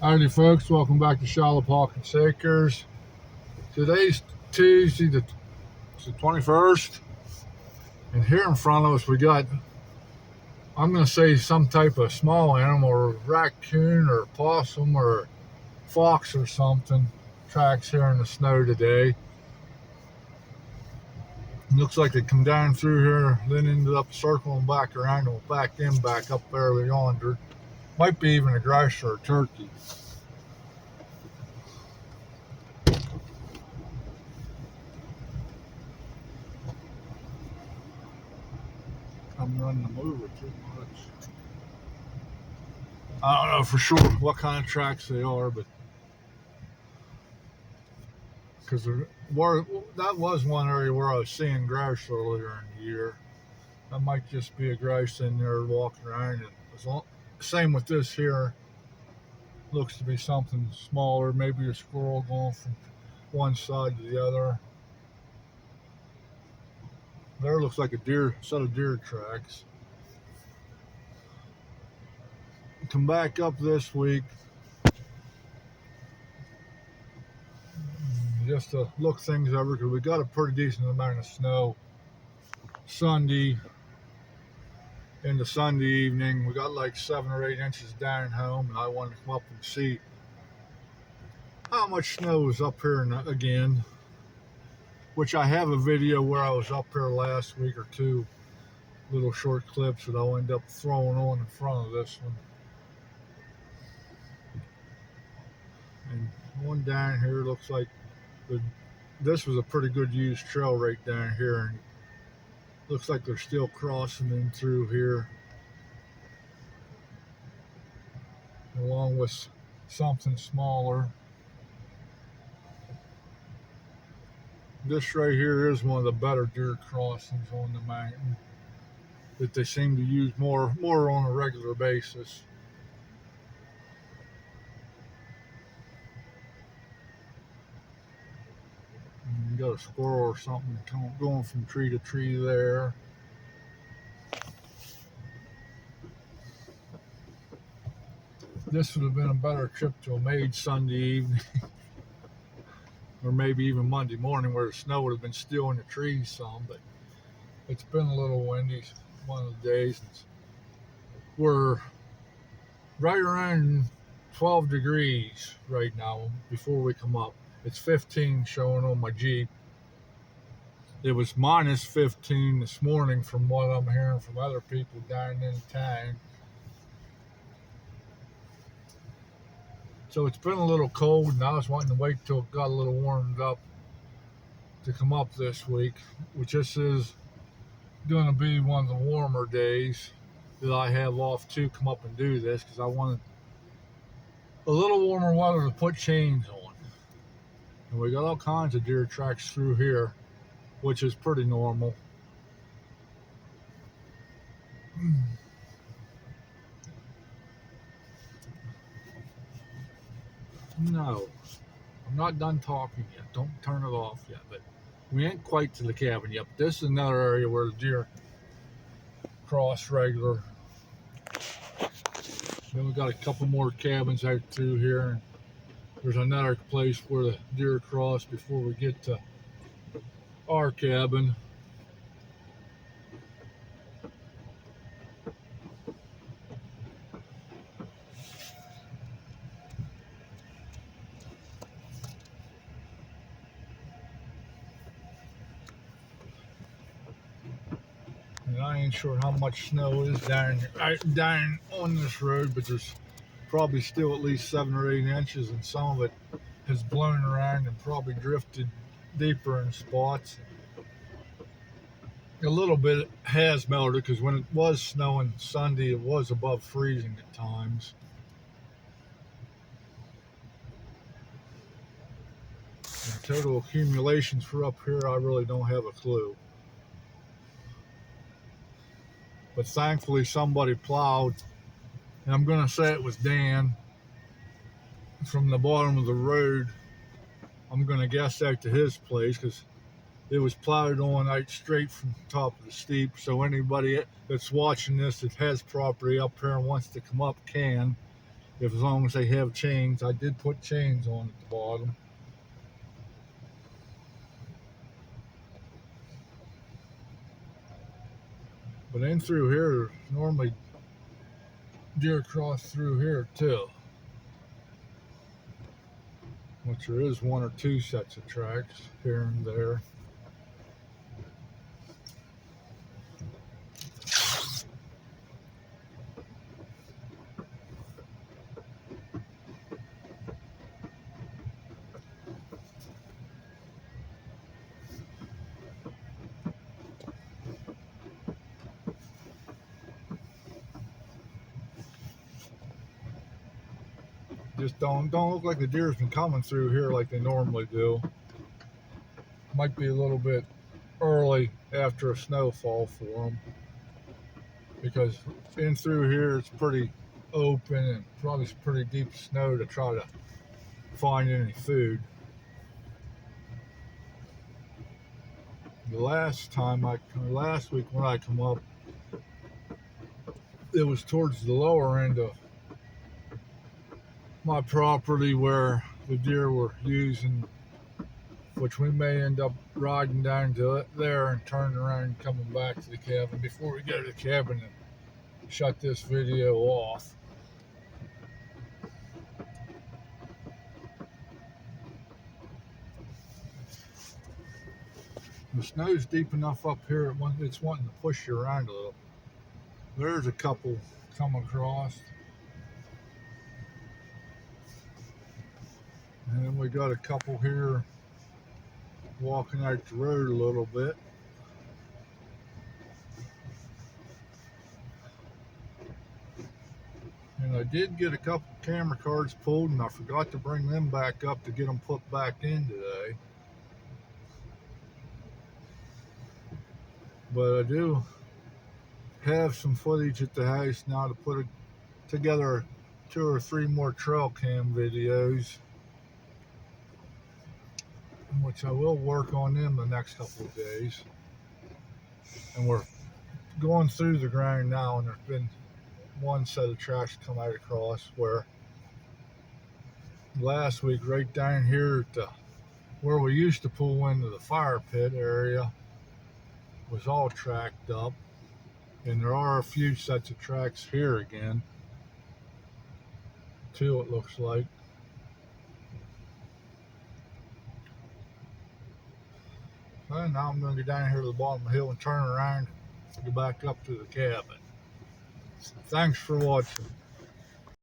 Howdy folks, welcome back to Charlotte Pockets Acres. Today's Tuesday, the 21st, and here in front of us we got, I'm going to say some type of small animal, or raccoon or possum or fox or something, tracks here in the snow today. It looks like they come down through here, then ended up circling back around and back in back up there yonder. Might be even a grouse or a turkey. I'm running them over too much. I don't know for sure what kind of tracks they are, but because that was one area where I was seeing grouse earlier in the year. That might just be a grouse in there walking around. And same with this here. Looks to be something smaller, maybe a squirrel going from one side to the other. There looks like a set of deer tracks. Come back up this week just to look things over, because we got a pretty decent amount of snow Sunday into Sunday evening. We got like 7 or 8 inches down home, and I wanted to come up and see how much snow is up here again, which I have a video where I was up here last week, or two little short clips that I'll end up throwing on in front of this one. And one down here looks like this was a pretty good used trail right down here, and looks like they're still crossing in through here, along with something smaller. This right here is one of the better deer crossings on the mountain that they seem to use more on a regular basis. And you got a squirrel or something going from tree to tree there. This would have been a better trip to have made Sunday evening or maybe even Monday morning, where the snow would have been still in the trees some, but it's been a little windy one of the days. We're right around 12 degrees right now before we come up. It's 15 showing on my Jeep. It was minus 15 this morning from what I'm hearing from other people down in town. So it's been a little cold, and I was wanting to wait till it got a little warmed up to come up this week, which this is going to be one of the warmer days that I have off to come up and do this, because I wanted a little warmer weather to put chains on. And we got all kinds of deer tracks through here, which is pretty normal. No, I'm not done talking yet. Don't turn it off yet. But we ain't quite to the cabin yet. But this is another area where the deer cross regular. Then we got a couple more cabins out through here, and there's another place where the deer cross before we get to our cabin. And I ain't sure how much snow is down on this road, but there's probably still at least 7 or 8 inches, and some of it has blown around and probably drifted deeper in spots. A little bit has melted, because when it was snowing Sunday, it was above freezing at times. And total accumulations for up here, I really don't have a clue. But thankfully somebody plowed, and I'm going to say it was Dan, from the bottom of the road. I'm going to guess out to his place, because it was plowed on out straight from the top of the steep. So anybody that's watching this that has property up here and wants to come up can. If as long as they have chains. I did put chains on at the bottom. But in through here, normally deer cross through here too. Which there is one or two sets of tracks here and there. Just don't look like the deer's been coming through here like they normally do. Might be a little bit early after a snowfall for them, because in through here it's pretty open and probably some pretty deep snow to try to find any food. Last week when I come up, it was towards the lower end of my property where the deer were using, which we may end up riding down to it there and turning around and coming back to the cabin before we go to the cabin and shut this video off. The snow's deep enough up here, it's wanting to push you around a little. There's a couple come across. And then we got a couple here walking out the road a little bit. And I did get a couple camera cards pulled, and I forgot to bring them back up to get them put back in today. But I do have some footage at the house now to put together 2 or 3 more trail cam videos, which I will work on them the next couple of days. And we're going through the ground now, and there's been one set of tracks come out across where last week right down here at where we used to pull into the fire pit area was all tracked up, and there are a few sets of tracks here again, 2 it looks like. And now I'm going to go down here to the bottom of the hill and turn around and go back up to the cabin. Thanks for watching.